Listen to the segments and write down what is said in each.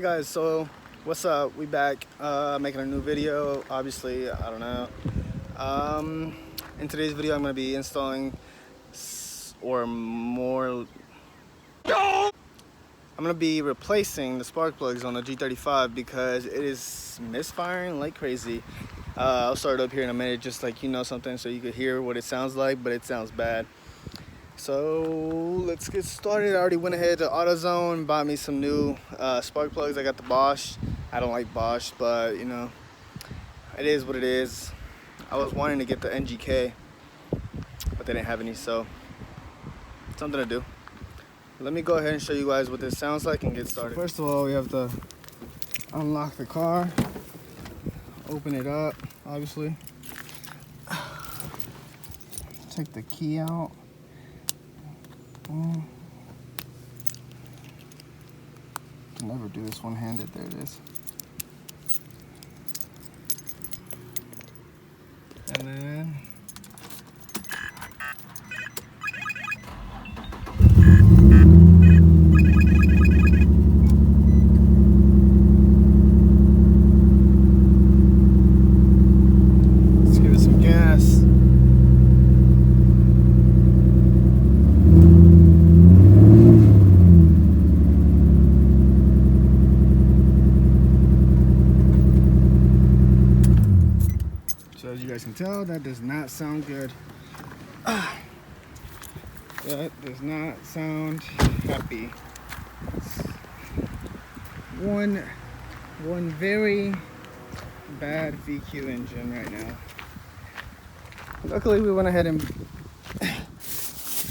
Alright guys, so what's up? We back making a new video. Obviously, I don't know. In today's video I'm going to be installing I'm going to be replacing the spark plugs on the G35 because it is misfiring like crazy. I'll start up here in a minute, just like something, so you could hear what it sounds like, but it sounds bad. So let's get started. I already went ahead to AutoZone, bought me some new spark plugs. I got the Bosch. I don't like Bosch, but it is what it is. I was wanting to get the NGK, but they didn't have any, so something to do. Let me go ahead and show you guys what this sounds like and get started. First of all, we have to unlock the car, open it up, obviously. Take the key out. Can never do this one-handed. There it is. And then let's give it some gas. So as you guys can tell, that does not sound good. That does not sound happy. One very bad VQ engine right now. Luckily we went ahead and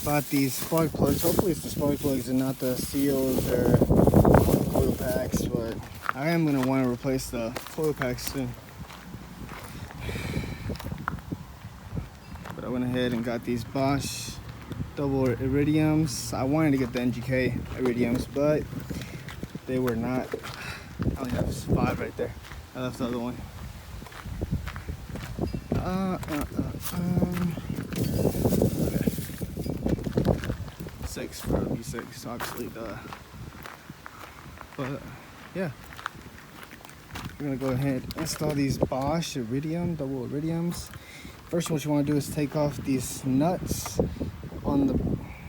bought these spark plugs. Hopefully it's the spark plugs and not the seals or coil packs, but I am going to want to replace the coil packs soon. But I went ahead and got these Bosch double iridiums. I wanted to get the NGK iridiums, but they were not. I only have 5 right there. I left the other one. Okay. 6 for V6, obviously, duh. But yeah, we're gonna go ahead and install these Bosch iridium, double iridiums. First, what you want to do is take off these nuts on the,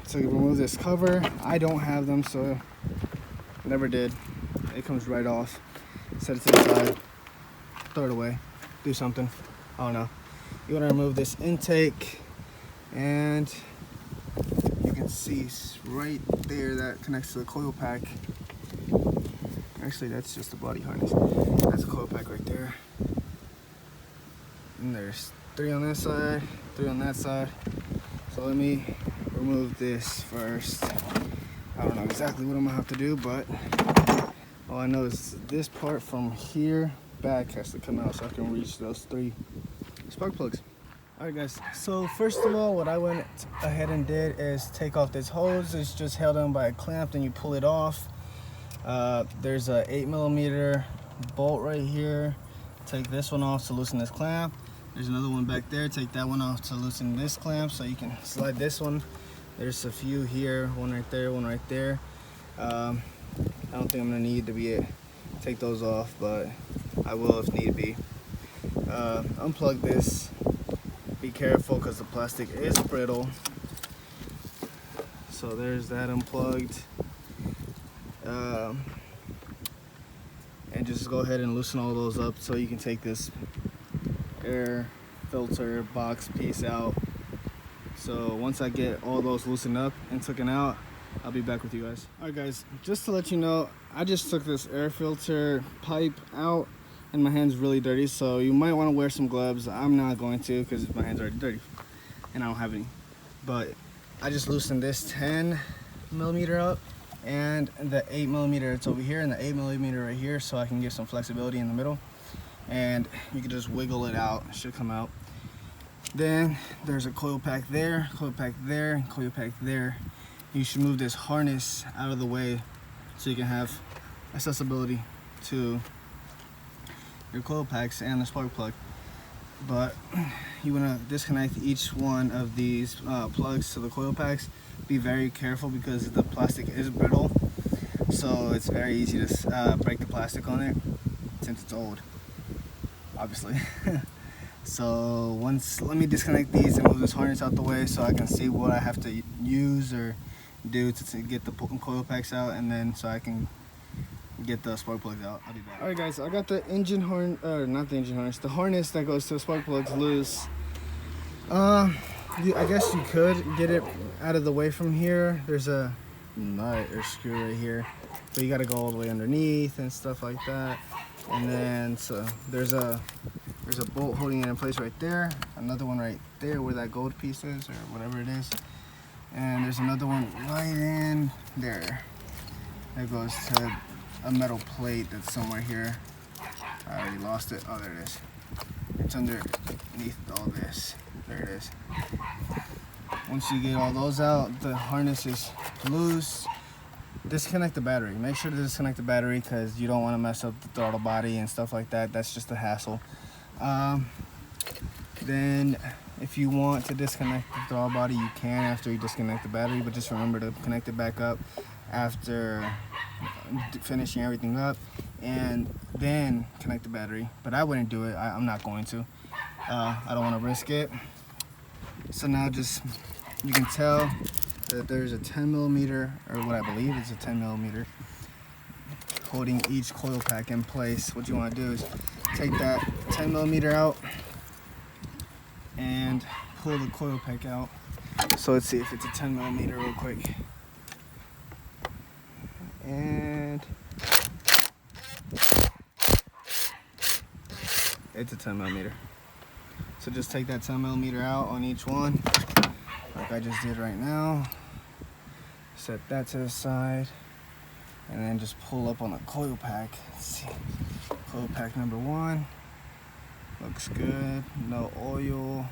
so you remove this cover. I don't have them, so never did. It comes right off. Set it to the side, throw it away, do something. I don't know. You want to remove this intake, and you can see right there that connects to the coil pack. Actually, that's just the body harness. That's a coil pack right there. And there's 3 on this side, 3 on that side. So let me remove this first. I don't know exactly what I'm gonna have to do, but all I know is this part from here back has to come out so I can reach those 3 spark plugs. Alright guys, so first of all, what I went ahead and did is take off this hose. It's just held on by a clamp, then you pull it off. There's a 8mm bolt right here. Take this one off to loosen this clamp. There's another one back there. Take that one off to loosen this clamp so you can slide this one. There's a few here, one right there, one right there. I don't think I'm gonna need to take those off, but I will if need be. Unplug this. Be careful because the plastic is brittle. So there's that unplugged. And just go ahead and loosen all those up so you can take this air filter box piece out. So once I get all those loosened up and taken out, I'll be back with you guys. Alright guys, just to let you know, I just took this air filter pipe out and my hand's really dirty, so you might want to wear some gloves. I'm not going to because my hands are already dirty and I don't have any. But I just loosened this 10mm up and the 8mm it's over here and the 8mm right here, so I can get some flexibility in the middle. And you can just wiggle it out, it should come out. Then there's a coil pack there, coil pack there, and coil pack there. You should move this harness out of the way so you can have accessibility to your coil packs and the spark plug. But you want to disconnect each one of these plugs to the coil packs. Be very careful because the plastic is brittle. so it's very easy to break the plastic on it since it's old, obviously. So let me disconnect these and move this harness out the way so I can see what I have to use or do to get the coil packs out, and then so I can get the spark plugs out. I'll be back. Alright guys, so I got the engine not the engine harness, the harness that goes to the spark plugs loose. I guess you could get it out of the way from here. There's a nut or screw right here, but you got to go all the way underneath and stuff like that. And then so there's a bolt holding it in place right there, another one right there where that gold piece is or whatever it is, and there's another one right in there that goes to a metal plate that's somewhere here. I already lost it. Oh, there it is. It's underneath all this. There it is. Once you get all those out, the harness is loose. Disconnect the battery. Make sure to disconnect the battery because you don't want to mess up the throttle body and stuff like that. That's just a hassle. Then if you want to disconnect the throttle body, you can after you disconnect the battery, but just remember to connect it back up after finishing everything up, and then connect the battery. But I wouldn't do it. I'm not going to. I don't want to risk it. So now you can tell that there's a 10 millimeter, or what I believe is a 10 millimeter, holding each coil pack in place. What you want to do is take that 10 millimeter out and pull the coil pack out. So let's see if it's a 10 millimeter real quick. And it's a 10 millimeter. So just take that 10 millimeter out on each one, like I just did right now. Set that to the side, and then just pull up on the coil pack. Let's see. Coil pack number 1 looks good. No oil,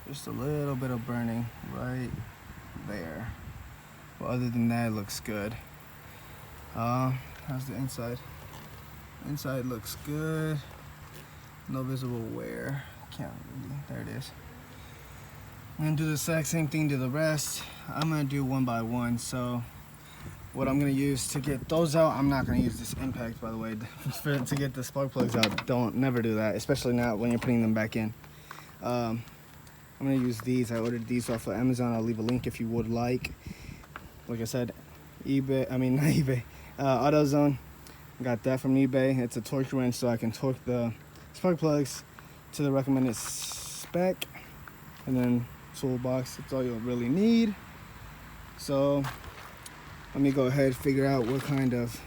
just a little bit of burning right there. Well, other than that, it looks good. How's the inside? Inside looks good. No visible wear. Can't really. There it is. I'm gonna do the exact same thing to the rest. I'm gonna do one by one. So what I'm gonna use to get those out, I'm not gonna use this impact, by the way, to get the spark plugs out. Never do that, especially not when you're putting them back in. I'm gonna use these. I ordered these off of Amazon. I'll leave a link if you would like. Like I said, AutoZone. Got that from eBay. It's a torque wrench, so I can torque the spark plugs to the recommended spec, and then toolbox. That's all you'll really need. So let me go ahead and figure out what kind of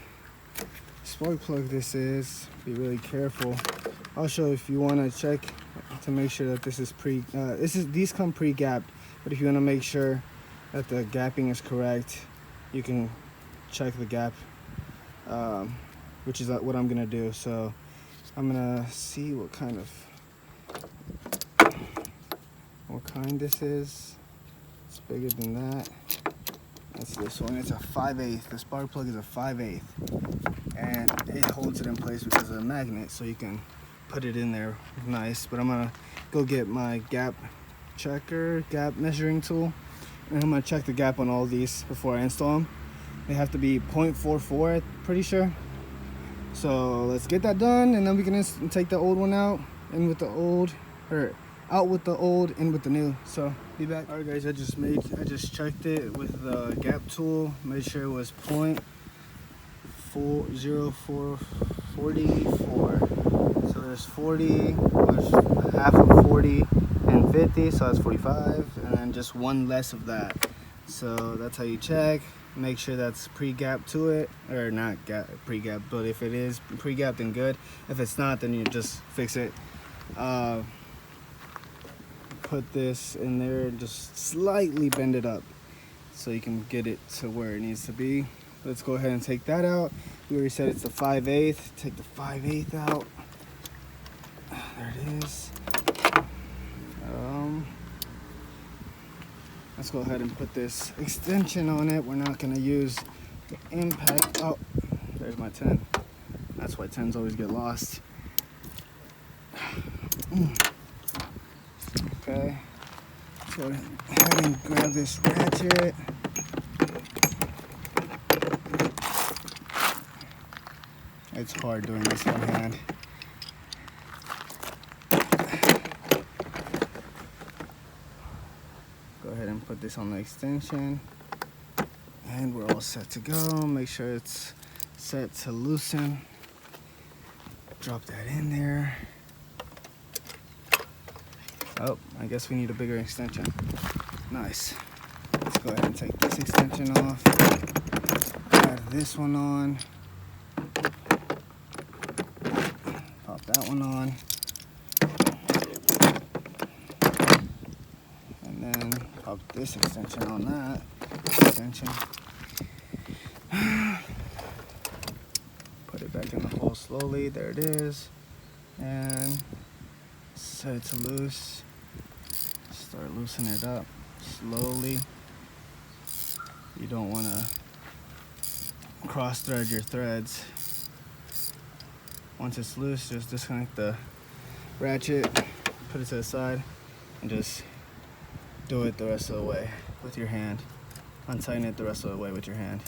spark plug this is. Be really careful. Also, if you want to check to make sure that this is these come pre-gapped, but if you want to make sure that the gapping is correct, you can check the gap, which is what I'm gonna do. So I'm gonna see what kind this is. It's bigger than that. That's this one. It's a 5/8. The spark plug is a 5/8, and it holds it in place because of a magnet, so you can put it in there nice. But I'm gonna go get my gap measuring tool, and I'm gonna check the gap on all these before I install them. They have to be 0.44, I'm pretty sure. So let's get that done, and then we can take the old one out, in with the old, or out with the old, in with the new. So be back. All right guys, I just checked it with the gap tool, made sure it was 0.0444. So there's 40, there's half of 40 and 50, so that's 45, and then just one less of that. So that's how you check. Make sure that's pre-gapped to it, or not pre-gapped, but if it is pre-gapped, then good. If it's not, then you just fix it. Put this in there and just slightly bend it up so you can get it to where it needs to be. Let's go ahead and take that out. We already said it's the 5/8. Take the 5/8 out. There it is. Let's go ahead and put this extension on it. We're not going to use the impact. Oh, there's my 10. That's why 10s always get lost. Okay. Let's go ahead and grab this ratchet. It's hard doing this one hand. Go ahead and put this on the extension. And we're all set to go. Make sure it's set to loosen. Drop that in there. Oh, I guess we need a bigger extension. Nice. Let's go ahead and take this extension off. Add this one on. Pop that one on. And then pop this extension on that extension. Put it back in the hole slowly. There it is. And set it to loose. Start loosening it up slowly. You don't want to cross thread your threads. Once it's loose, just disconnect the ratchet, put it to the side, and just do it the rest of the way with your hand. Untighten it the rest of the way with your hand.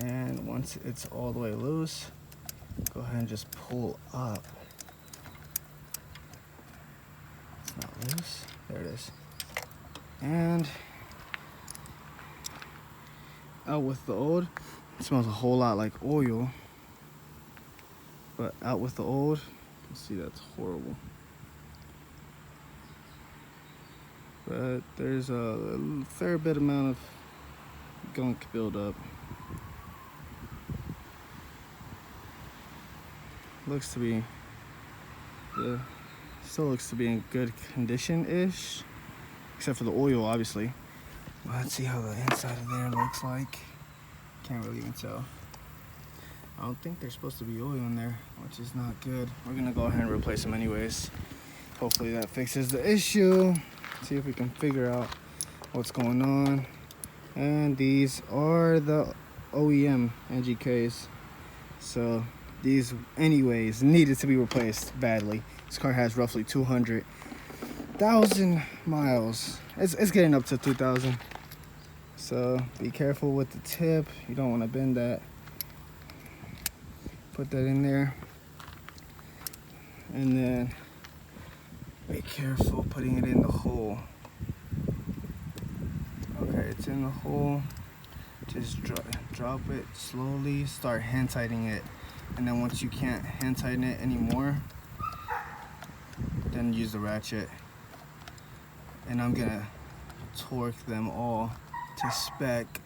And once it's all the way loose, go ahead and just pull up. It's not loose. There it is. And out with the old. It smells a whole lot like oil. But out with the old. You see, that's horrible. But there's a fair bit amount of gunk buildup. Looks to be, still looks to be in good condition-ish, except for the oil, obviously. Well, let's see how the inside of there looks like. Can't really even tell. I don't think there's supposed to be oil in there, which is not good. We're gonna go ahead and replace them anyways. Hopefully that fixes the issue. See if we can figure out what's going on. And these are the OEM NGKs. So these anyways needed to be replaced badly. This car has roughly 200,000 miles. It's getting up to 2,000. So be careful with the tip. You don't want to bend that. Put that in there. And then be careful putting it in the hole. Okay, it's in the hole. Just drop it slowly. Start hand tightening it. And then once you can't hand tighten it anymore, then use the ratchet. And I'm gonna torque them all to spec.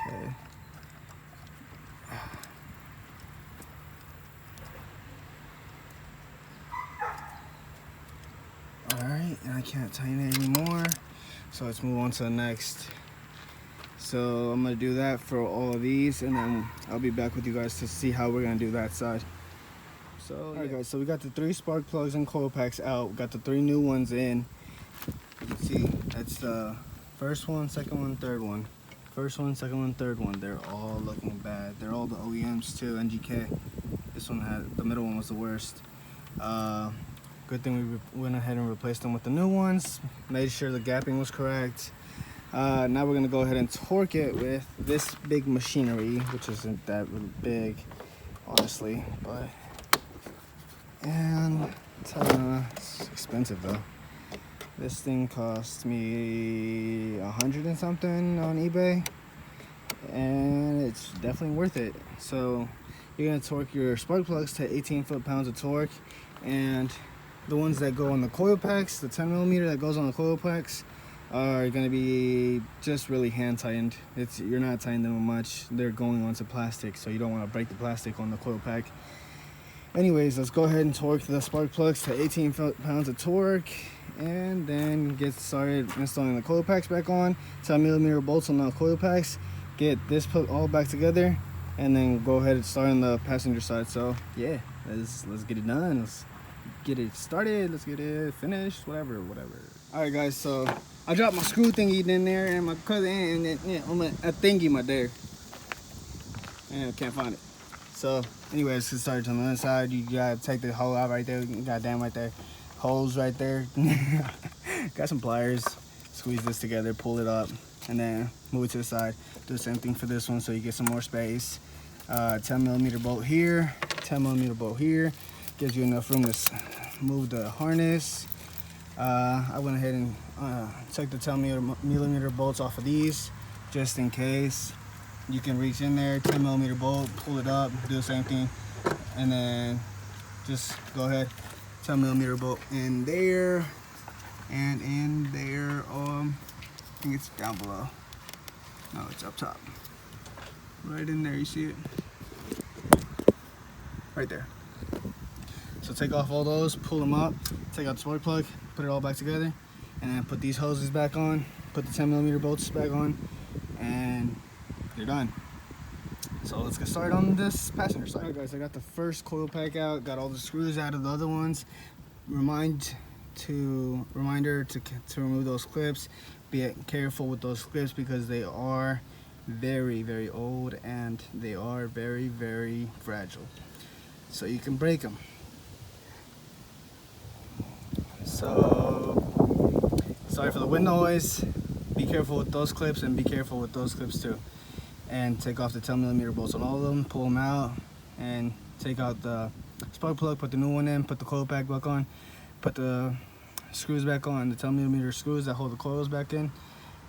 Okay. Alright, and I can't tighten it anymore. So let's move on to the next. So I'm gonna do that for all of these, and then I'll be back with you guys to see how we're gonna do that side. So alright guys, so we got the 3 spark plugs and coil packs out. We got the 3 new ones in. You can see that's the first one, second one, third one. First one, second one, third one. They're all looking bad. They're all the OEMs too, NGK. This one had, the middle one was the worst. Good thing we went ahead and replaced them with the new ones. Made sure the gapping was correct. Now we're gonna go ahead and torque it with this big machinery, which isn't that really big, honestly, but, and it's expensive though. This thing cost me 100 and something on eBay, and it's definitely worth it. So you're gonna torque your spark plugs to 18 foot-pounds of torque, and the ones that go on the coil packs, the 10mm that goes on the coil packs, are going to be just really hand tightened. You're not tightening them much. They're going onto plastic, so you don't want to break the plastic on the coil pack. Anyways, let's go ahead and torque the spark plugs to 18 foot-pounds of torque, and then get started installing the coil packs back on. 10mm bolts on the coil packs. Get this put all back together, and then go ahead and start on the passenger side. So yeah, let's get it done. Let's get it started. Let's get it finished. Whatever. All right, guys. So I dropped my screw thingy in there, and my cousin, and a thingy my there, and I can't find it. So anyways, to start on the other side, you gotta take the hole out right there. Goddamn right there, holes right there. Got some pliers. squeeze this together, pull it up, and then move it to the side. Do the same thing for this one so you get some more space. 10mm bolt here, 10mm bolt here. Gives you enough room to move the harness. I went ahead and took the 10mm bolts off of these just in case. You can reach in there, 10mm bolt, pull it up, do the same thing, and then just go ahead, 10mm bolt in there, and in there, I think it's down below. No, it's up top. Right in there, you see it? Right there. So take off all those, pull them up, take out the spark plug, put it all back together, and then put these hoses back on, put the 10mm bolts back on, and you're done. So let's get started on this passenger side. Alright guys, I got the first coil pack out, got all the screws out of the other ones. Reminder to remove those clips. Be careful with those clips because they are very, very old and they are very, very fragile. So you can break them. So, sorry for the wind noise. Be careful with those clips and be careful with those clips too. And take off the 10mm bolts on all of them, pull them out, and take out the spark plug, put the new one in, put the coil pack back on, put the screws back on, the 10mm screws that hold the coils back in,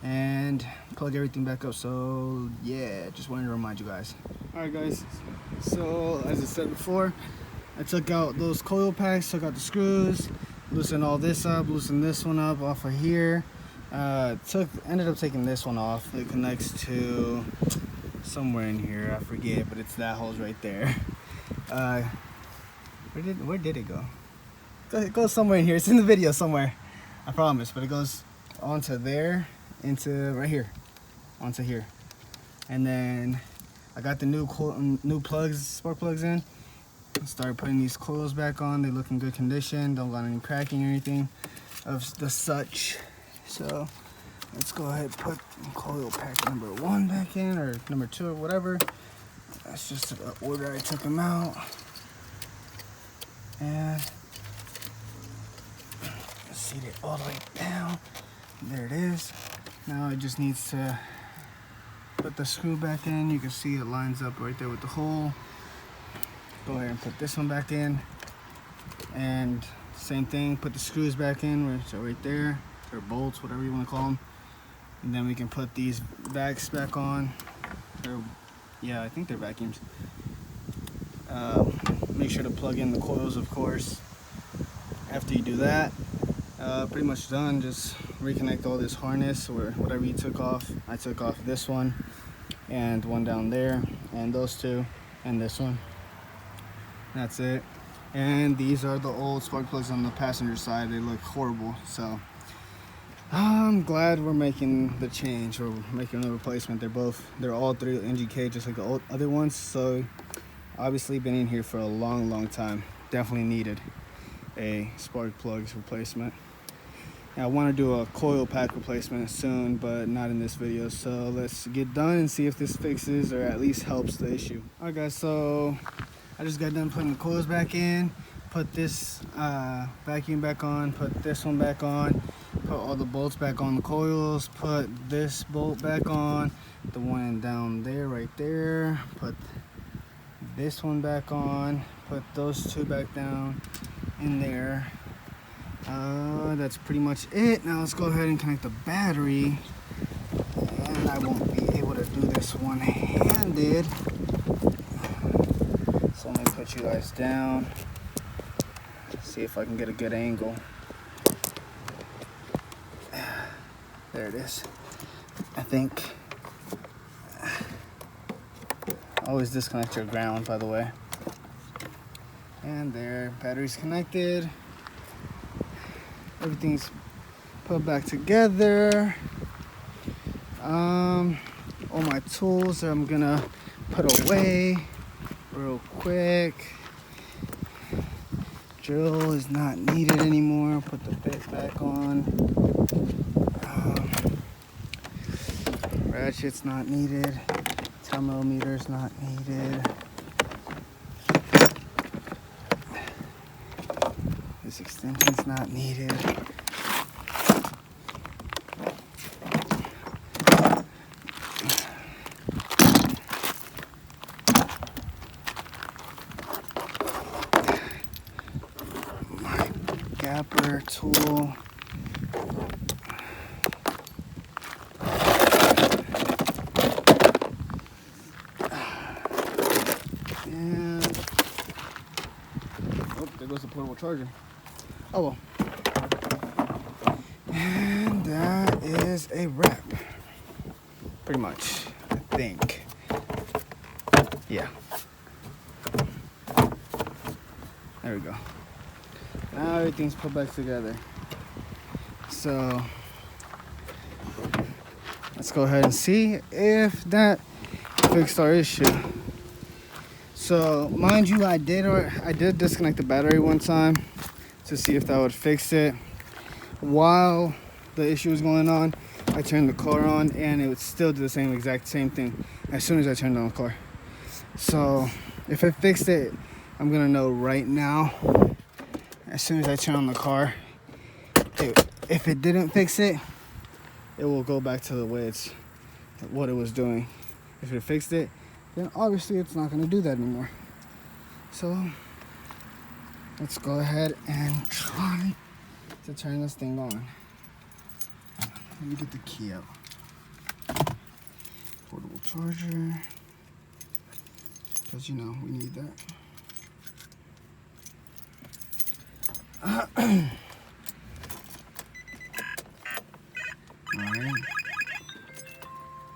and plug everything back up. So yeah, just wanted to remind you guys. Alright guys, so as I said before, I took out those coil packs, took out the screws, loosened all this up, loosened this one up off of here. Ended up taking this one off. It connects to somewhere in here, I forget, but it's that hose right there. Where did it go? It goes somewhere in here. It's in the video somewhere, I promise. But it goes onto there, into right here, onto here. And then I got the new plugs, spark plugs in. Started putting these coils back on. They look in good condition. Don't got any cracking or anything of the such. So let's go ahead and put coil pack number 1 back in, or number 2, or whatever. That's just the order I took them out. And seat it all the way down. There it is. Now it just needs to put the screw back in. You can see it lines up right there with the hole. Go ahead and put this one back in. And same thing, put the screws back in, so right there, or bolts, whatever you want to call them. And then we can put these vacs back on. Yeah, I think they're vacuums. Make sure to plug in the coils, of course. After you do that, pretty much done. Just reconnect all this harness or whatever you took off. I took off this one and one down there, and those two, and this one. That's it. And these are the old spark plugs on the passenger side. They look horrible, so I'm glad we're making the change, or making a replacement. They're all 3 NGK, just like the other ones. So obviously been in here for a long time. Definitely needed a spark plugs replacement. Now, I want to do a coil pack replacement soon, but not in this video. So let's get done and see if this fixes or at least helps the issue. Alright guys, so I just got done putting the coils back in, put this vacuum back on, put this one back on, put all the bolts back on the coils, put this bolt back on, the one down there right there, put this one back on, put those 2 back down in there. That's pretty much it. Now let's go ahead and connect the battery, and I won't be able to do this one-handed. So let me put you guys down, see if I can get a good angle. There it is. I think. Always disconnect your ground, by the way. And there, battery's connected. Everything's put back together. All my tools that I'm gonna put away real quick. Drill is not needed anymore. Put the bit back on. Ratchet's not needed. 10mm not needed. This extension's not needed. Dapper tool. And oh, there goes the portable charger. Oh well. And that is a wrap. Pretty much, I think. Yeah. There we go. Now everything's put back together. So let's go ahead and see if that fixed our issue. So mind you, I did disconnect the battery one time to see if that would fix it. While the issue was going on, I turned the car on and it would still do the exact same thing as soon as I turned on the car. So if it fixed it, I'm gonna know right now as soon as I turn on the car. If it didn't fix it, it will go back to the way what it was doing. If it fixed it, then obviously it's not gonna do that anymore. So let's go ahead and try to turn this thing on. Let me get the key out. Portable charger, because you know we need that. Alright,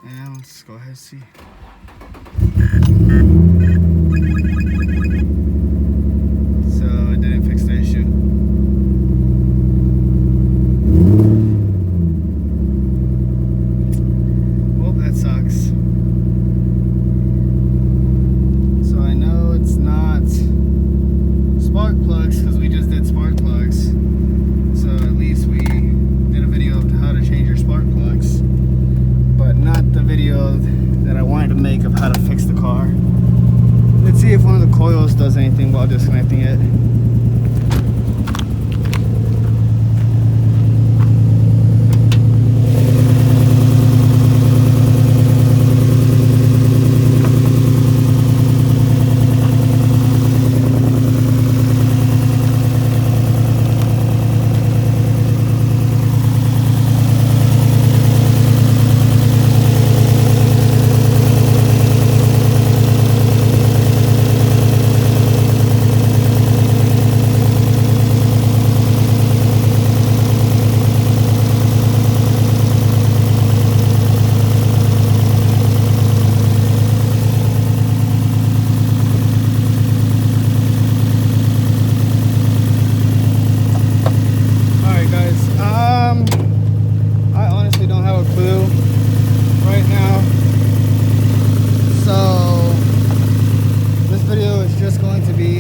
and let's go ahead and see. So it didn't fix the issue. Well, that sucks. So I know it's not spark plugs because we just did spark plugs. So at least we did a video of how to change your spark plugs, but not the video that I wanted to make of how to fix the car. Let's see if one of the coils does anything while disconnecting it.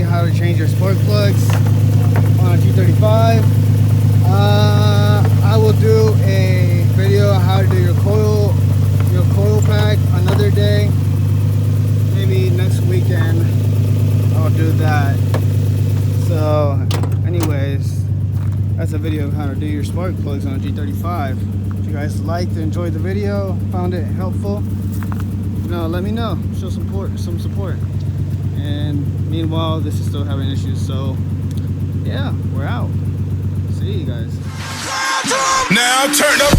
How to change your spark plugs on a G35. I will do a video on how to do your coil pack another day. Maybe next weekend I'll do that. So anyways, that's a video of how to do your spark plugs on a G35. If you guys liked and enjoyed the video, found it helpful, let me know. Show some support. And meanwhile, this is still having issues, so yeah, we're out. See you guys. Now turn up.